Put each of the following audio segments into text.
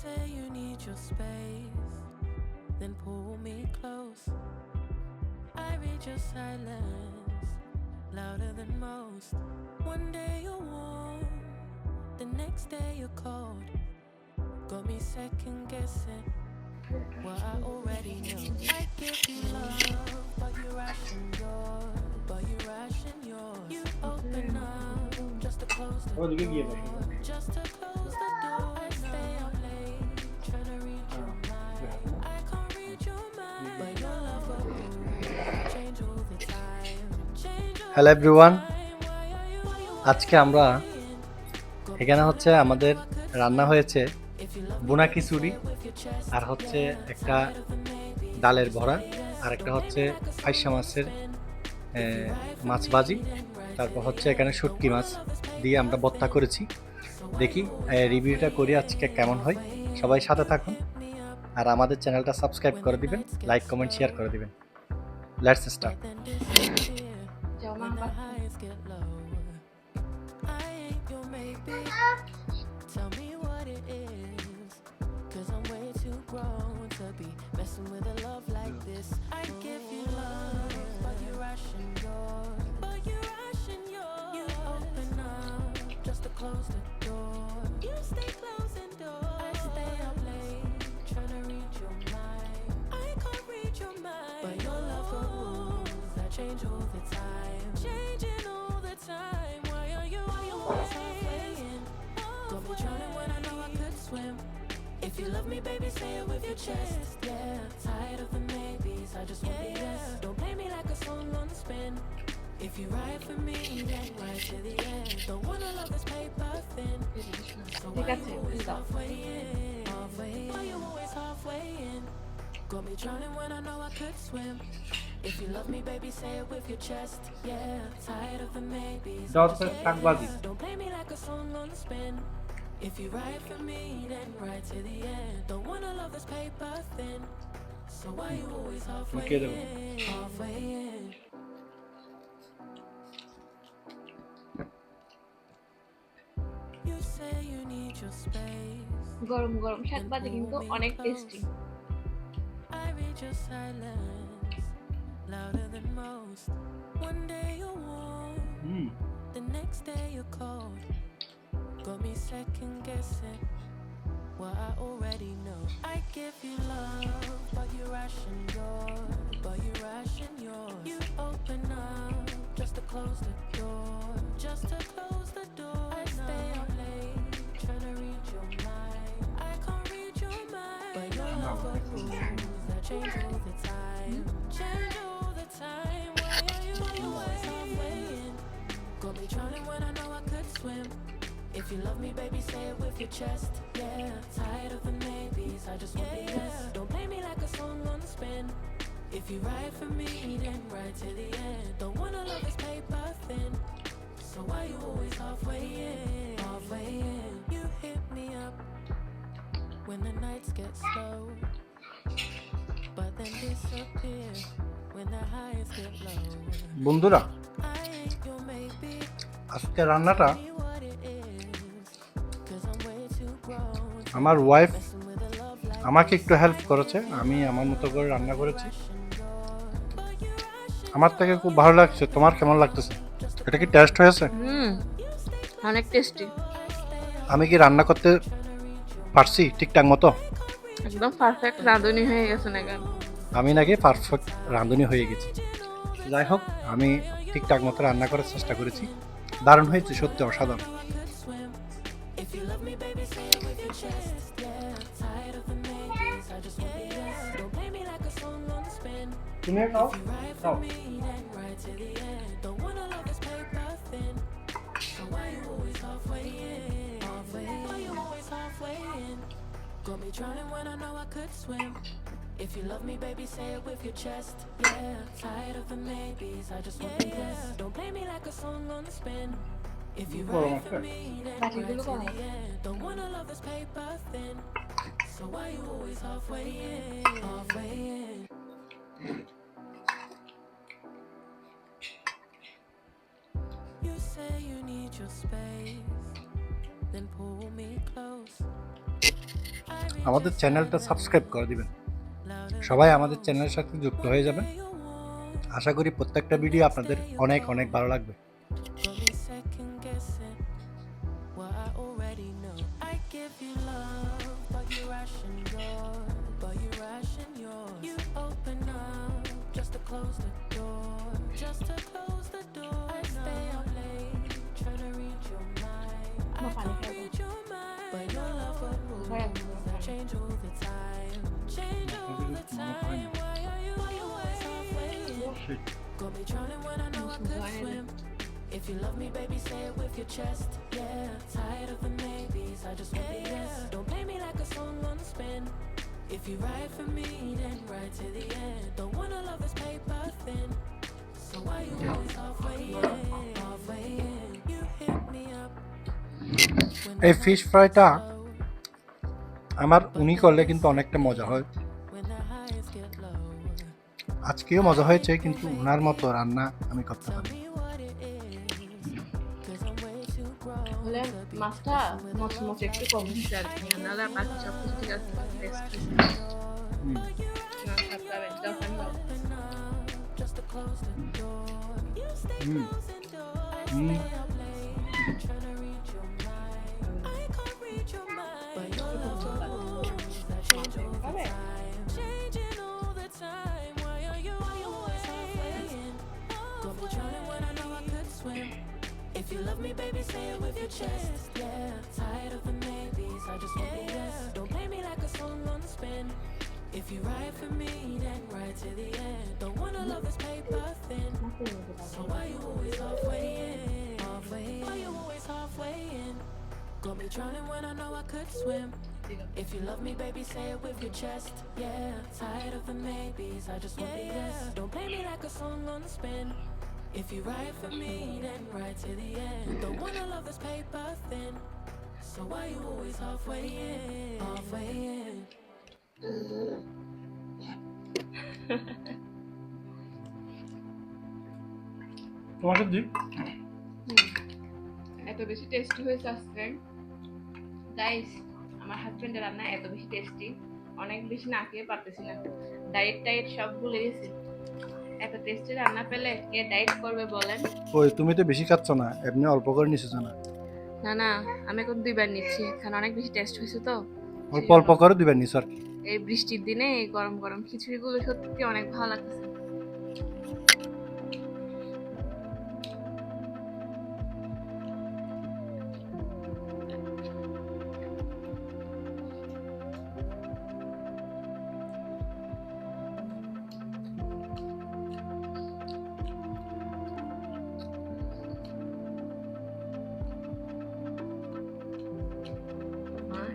say you need your space, then pull me close. I read your silence, louder than most. One day you're warm, the next day you're cold. Got me second guessing what I already know. I give you love, but you ration yours. You open up just to close the door. Just to close the door. I stay up late, trying to read your mind. I can't read your mind, but your love will change all the time. Hello everyone, আজকে আমরা এখানে হচ্ছে আমাদের রান্না হয়েছে বুনা খিচুড়ি, আর হচ্ছে একটা ডালের ভরা, আর একটা হচ্ছে ফাইসা মাছের মাছ ভাজি, তারপর হচ্ছে এখানে শুটকি মাছ দিয়ে আমরা ভর্তা করেছি। দেখি রিভিউটা করি আজকে কেমন হয়। সবাই সাথে থাকুন আর আমাদের চ্যানেলটা সাবস্ক্রাইব করে দিবেন, লাইক কমেন্ট শেয়ার করে দিবেন। Let's start. Tell me what it is, 'cause I'm way too grown to be messing with a love like this. I give you love, but you ration yours. You open up just to close the door. You stay closing doors. I stay up late, trying to read your mind. I can't read your mind, but your love got rules that change all the time. Changing all the time. Why are you always halfway in? Got me drowning when I know I could swim. If you love me, baby, say it with your chest. Yeah, tired of the maybes, I just want the yes. Don't play me like a song on spin. If you ride for me, then ride to the end. Don't wanna love this paper thin. So why you always halfway in? Why you always halfway in? Got me drowning when I know I could swim. If you love me, baby, say it with your chest. Yeah, tired of the maybes. Don't play me like a song on spin. If you ride for me, then ride to the end. Don't wanna love this paper thin. So why you always halfway in? Halfway in. You say you need your space. গরম গরম শাক ভাজি কিন্তু অনেক tasty. I read your silence, louder than most. One day you're warm, the next day you're cold. Got me second guessing what I already know. I give you love, but you ration yours. You open up just to close the door. I stay up late, trying to read your mind. I can't read your mind, but your love got rules that change all the time. Why are you always halfway in? Got me drowning when I know I could swim. If you love me, baby, say it with your chest. Yeah, tired of the maybes, I just want the yes. Don't play me like a song on spin. If you ride for me, then ride to the end. Don't wanna love this paper thin. So why you always halfway in? You hit me up when the nights get slow, but then disappear when the highs get low. বন্ধুরা, I ain't your maybe. আজকে রান্নাটা Tell me what it is, 'cause I'm way too grown to আমার wife messing with a love like আমাকে একটু help করেছে, আমি আমার মতো করে রান্না করেছি। আমার থেকে খুব ভালো লাগছে। তোমার কেমন লাগতেছে? এটা কি টেস্ট হয়েছে? অনেক টেস্টি। আমি কি রান্না করতে পারছি ঠিকঠাক মতো? একদম পারফেক্ট রাঁধুনি হয়ে গেছে না কেন? আমি নাকি পারফেক্ট রাঁধুনি হয়ে গেছি। যাই হোক, আমি ঠিকঠাক মতো রান্না করার চেষ্টা করেছি। দারুণ হয়েছে, সত্যি অসাধারণ। If you love me, baby, say it with your chest. Yeah, tired of the maybes, I just want the yes. Don't play me like a song on spin. তুমি খাও? If you ride for me, then ride to the end. Don't wanna love this paper thin. So why you always halfway in? Why you always halfway in? Got me drowning when I know I could swim. If you love me, baby, say it with your chest. Yeah, tired of the maybes, I just want the yes. Don't play me like a song on spin. If you ride for me, then ride to the end. Don't wanna love this paper thin. So why you always halfway in? You say you need your space, then pull me close. আমাদের চ্যানেলটা subscribe করে দিবেন। সবাই আমাদের চ্যানেলের সাথে যুক্ত হয়ে যাবেন। আশা করি প্রত্যেকটা ভিডিও আপনাদের অনেক অনেক ভালো লাগবে। Got me second guessing what I already know. I give you love, but you ration yours. You open up just to close the door. I stay up late trying to read your mind. I can't read your mind, but your love for moves that change all the time. Change all the time. Why are you always halfway in? Got me drowning when I know I could swim. If you love me, baby, say it with your chest. Yeah, tired of the maybes, I just want the yes. Don't play me like a song on spin. If you ride for me, then ride to the end. Don't wanna love this paper thin. So why you always halfway in? Halfway in. You hit me up when এই the fish highs ফ্রাইটা get low. আমার উনি করলে কিন্তু অনেকটা মজা হয়। When the highs get low. আজকেও মজা হয়েছে, কিন্তু ওনার মতো রান্না আমি করতে Tell পারি। me what it is, 'cause I'm way too grown হলে to be মাছটা messing with a মচ love একটু like কম this. হচ্ছে আর কি, নাহলে আর বাকি সব কিছু ঠিক আছে, টেস্ট হুম, স্বাদটা বেশ যখন Open up just to close the door. You stay hmm, closing doors. I hmm. stay up late trying to read your mind. I can't read your mind, but your love for moves that change all the time. Changing all the time. Why are you always halfway in? Got me drowning when I know I could swim. If you love me, baby, say it with your chest. Yeah, tired of the maybes, I just want the yes. Don't play me like a song on spin. If you ride for me, then ride to the end. Don't wanna love this paper thin. So why you always halfway in? Halfway in. Why you always halfway in? Got me drowning when I know I could swim. If you love me, baby, say it with your chest. Yeah, tired of the maybes, I just want the yes. Don't play me like a song on spin. If you ride for me, then ride to the end. Don't wanna love this paper thin. So why you always halfway in? Halfway in. তোমার সবজি এত বেশি tasty হয়েছে আজকে guys. আমার হাজবেন্ডের রান্না এত বেশি টেস্টি, অনেক বেশি না খেয়ে পারতেছি না, ডায়েট সব ভুলে গেছি। এত টেস্টি রান্না পেলে কে ডায়েট করবে বলেন? ওই তুমি তো বেশি খাচ্ছ না, এমনি অল্প করে নিছো না? না না, আমি এখন 2বার নিচ্ছি, কারণ অনেক বেশি টেস্ট হয়েছে তো। অল্প অল্প করে দিবেন নিছো আর কি। এই বৃষ্টির দিনে এই গরম গরম খিচুড়িগুলো সত্যি অনেক ভালো লাগতেছে।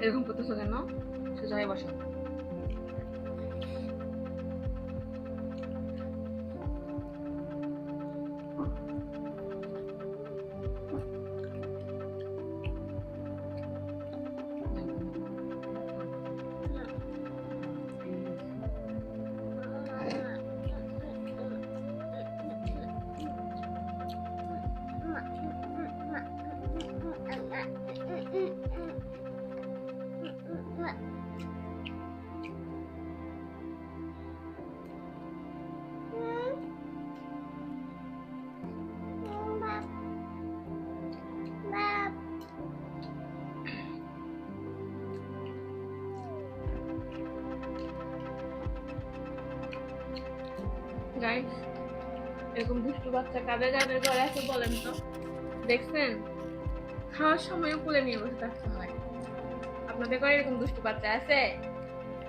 এরকম করতেছো কেন? সোজা হয়ে বসো। গাইস, এরকম দুষ্টু বাচ্চা কাদের কাদের ঘরে আছে বলেন তো? দেখছেন, খাওয়ার সময়ও কোলে নিয়ে বসে থাকতে হয়। আপনাদের ঘরে এরকম দুষ্টু বাচ্চা আছে?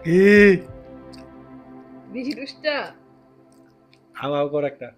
কি বেশি দুষ্ট? হাওয়া কর একটা।